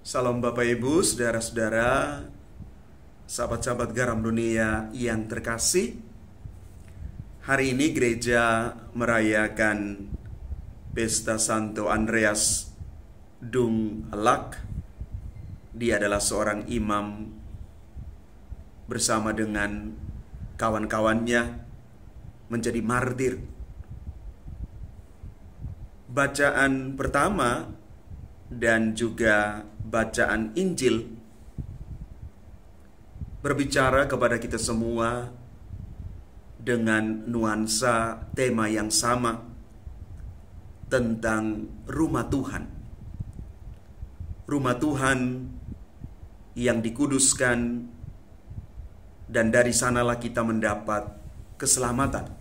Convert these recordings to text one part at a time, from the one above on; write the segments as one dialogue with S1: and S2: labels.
S1: Salam Bapak Ibu, saudara-saudara, sahabat-sahabat garam dunia yang terkasih. Hari ini gereja merayakan Pesta Santo Andreas Dung Lak. Dia adalah seorang imam bersama dengan kawan-kawannya menjadi martir. Bacaan pertama dan juga bacaan Injil berbicara kepada kita semua dengan nuansa tema yang sama tentang rumah Tuhan. Rumah Tuhan yang dikuduskan, dan dari sanalah kita mendapat keselamatan.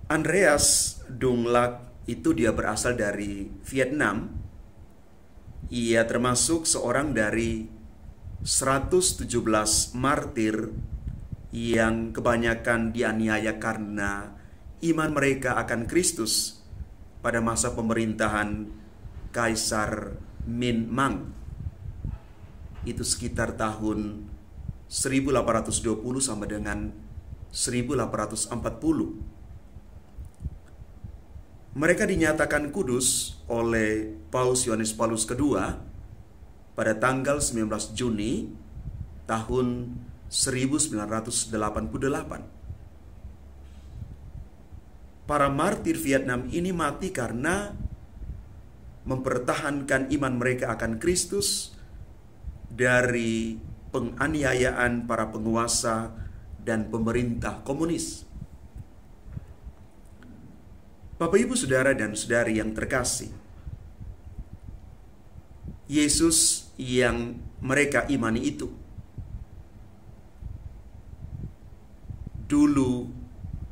S1: Andreas Dung Lak itu dia berasal dari Vietnam. Ia termasuk seorang dari 117 martir yang kebanyakan dianiaya karena iman mereka akan Kristus pada masa pemerintahan Kaisar Minh Mang. Itu sekitar tahun 1820 sampai dengan 1840. Mereka dinyatakan kudus oleh Paus Yohanes Paulus II pada tanggal 19 Juni tahun 1988. Para martir Vietnam ini mati karena mempertahankan iman mereka akan Kristus dari penganiayaan para penguasa dan pemerintah komunis. Bapak, Ibu, Saudara, dan Saudari yang terkasih, Yesus yang mereka imani itu dulu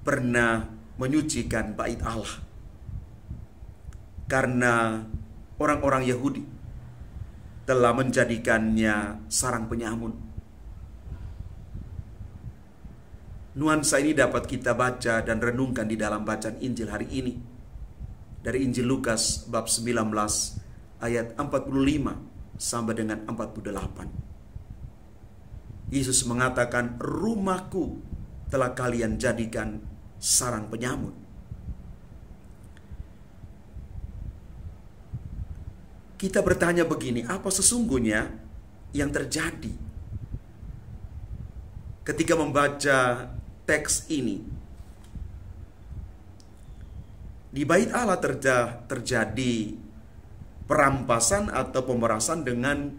S1: pernah menyucikan bait Allah karena orang-orang Yahudi telah menjadikannya sarang penyamun. Nuansa ini dapat kita baca dan renungkan di dalam bacaan Injil hari ini. Dari Injil Lukas bab 19 ayat 45 sampai dengan 48. Yesus mengatakan, "Rumahku telah kalian jadikan sarang penyamun." Kita bertanya begini, apa sesungguhnya yang terjadi ketika membaca teks ini? Di bait Allah terjadi perampasan atau pemerasan dengan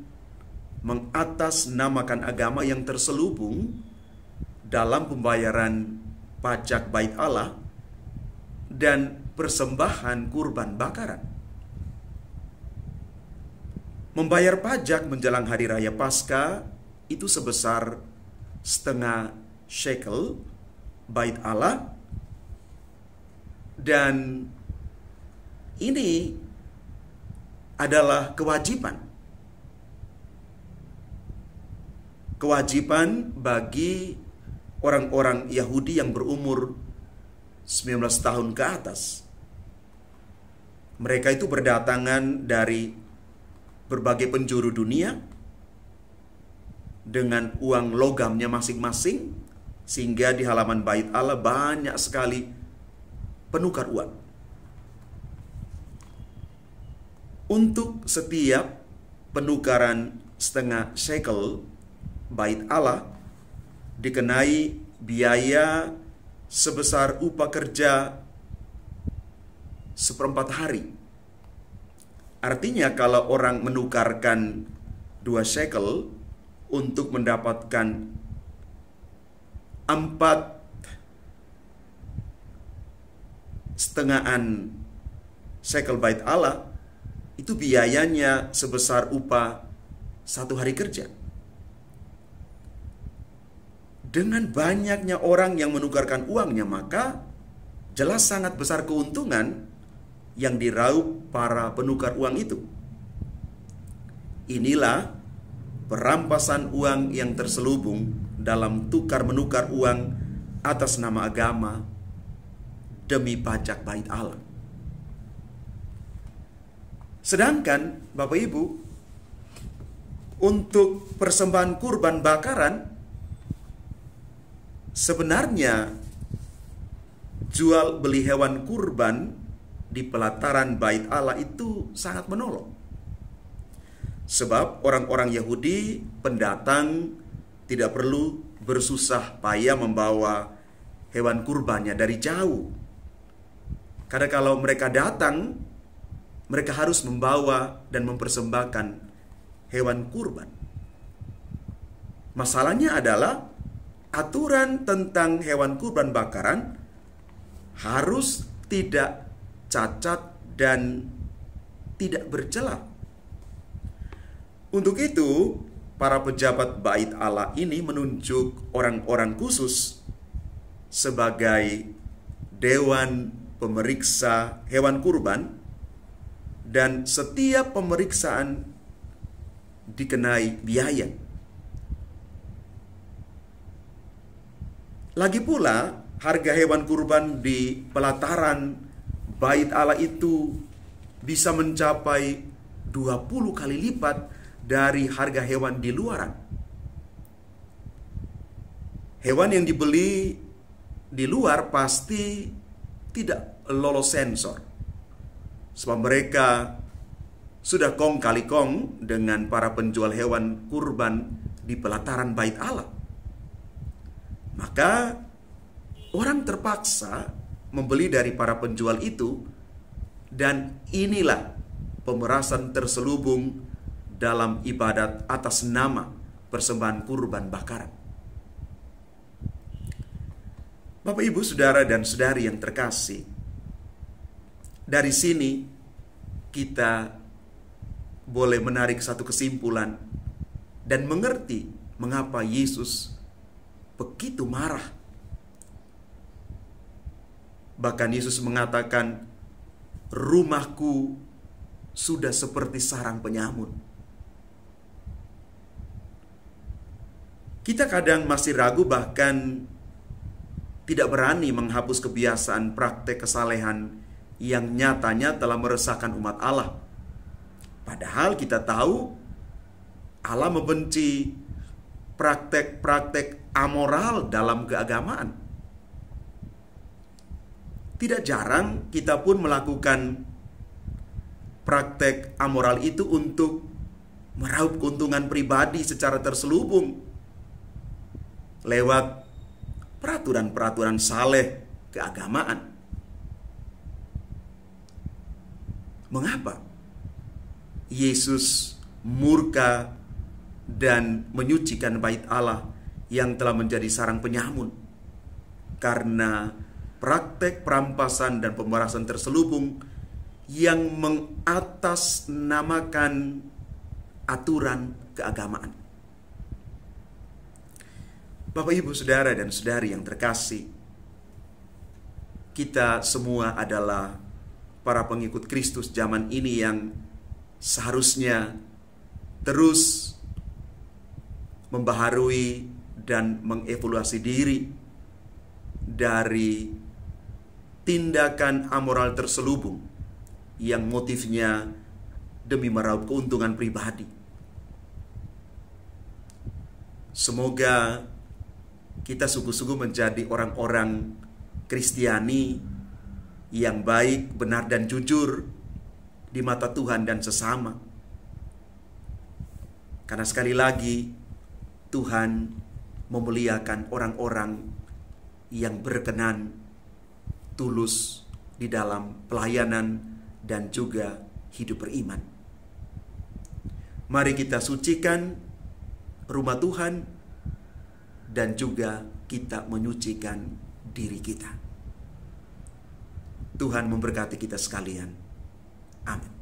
S1: mengatasnamakan agama yang terselubung dalam pembayaran pajak bait Allah dan persembahan kurban bakaran. Membayar pajak menjelang hari raya Paskah itu sebesar setengah shekel bait Allah, dan ini adalah kewajiban bagi orang-orang Yahudi yang berumur 19 tahun ke atas. Mereka itu berdatangan dari berbagai penjuru dunia dengan uang logamnya masing-masing, sehingga di halaman bait Allah banyak sekali penukar uang. Untuk setiap penukaran setengah shekel bait Allah dikenai biaya sebesar upah kerja 1/4 hari. Artinya kalau orang menukarkan 2 shekel untuk mendapatkan 4,5 shekel bait Allah, itu biayanya sebesar upah 1 hari kerja. Dengan banyaknya orang yang menukarkan uangnya, maka jelas sangat besar keuntungan yang diraup para penukar uang itu. Inilah perampasan uang yang terselubung dalam tukar-menukar uang atas nama agama demi pajak bait Allah. Sedangkan Bapak Ibu, untuk persembahan kurban bakaran, sebenarnya jual beli hewan kurban di pelataran bait Allah itu sangat menolong. Sebab orang-orang Yahudi pendatang tidak perlu bersusah payah membawa hewan kurbannya dari jauh. Karena kalau mereka datang, mereka harus membawa dan mempersembahkan hewan kurban. Masalahnya adalah aturan tentang hewan kurban bakaran harus tidak cacat dan tidak bercela. Untuk itu, para pejabat bait Allah ini menunjuk orang-orang khusus sebagai dewan pemeriksa hewan kurban, dan setiap pemeriksaan dikenai biaya. Lagi pula, harga hewan kurban di pelataran bait Allah itu bisa mencapai 20 kali lipat dari harga hewan di luaran. Hewan yang dibeli di luar pasti tidak lolos sensor, sebab mereka sudah kong kali kong dengan para penjual hewan kurban di pelataran bait Allah. Maka orang terpaksa membeli dari para penjual itu, dan inilah pemerasan terselubung dalam ibadat atas nama persembahan kurban bakaran. Bapak, Ibu, Saudara, dan Saudari yang terkasih, dari sini kita boleh menarik satu kesimpulan dan mengerti mengapa Yesus begitu marah. Bahkan Yesus mengatakan, rumahku sudah seperti sarang penyamun. Kita kadang masih ragu, bahkan tidak berani menghapus kebiasaan praktek kesalehan yang nyatanya telah meresahkan umat Allah. Padahal kita tahu Allah membenci praktek-praktek amoral dalam keagamaan. Tidak jarang kita pun melakukan praktek amoral itu untuk meraup keuntungan pribadi secara terselubung lewat peraturan-peraturan saleh keagamaan. Mengapa Yesus murka dan menyucikan bait Allah yang telah menjadi sarang penyamun? Karena praktek perampasan dan pemerasan terselubung yang mengatasnamakan aturan keagamaan. Bapak, Ibu, Saudara, dan Saudari yang terkasih, kita semua adalah para pengikut Kristus zaman ini yang seharusnya terus membaharui dan mengevaluasi diri dari tindakan amoral terselubung yang motifnya demi meraup keuntungan pribadi. Semoga kita sungguh-sungguh menjadi orang-orang Kristiani yang baik, benar, dan jujur di mata Tuhan dan sesama. Karena sekali lagi, Tuhan memuliakan orang-orang yang berkenan, tulus di dalam pelayanan dan juga hidup beriman. Mari kita sucikan rumah Tuhan dan juga kita menyucikan diri kita. Tuhan memberkati kita sekalian. Amin.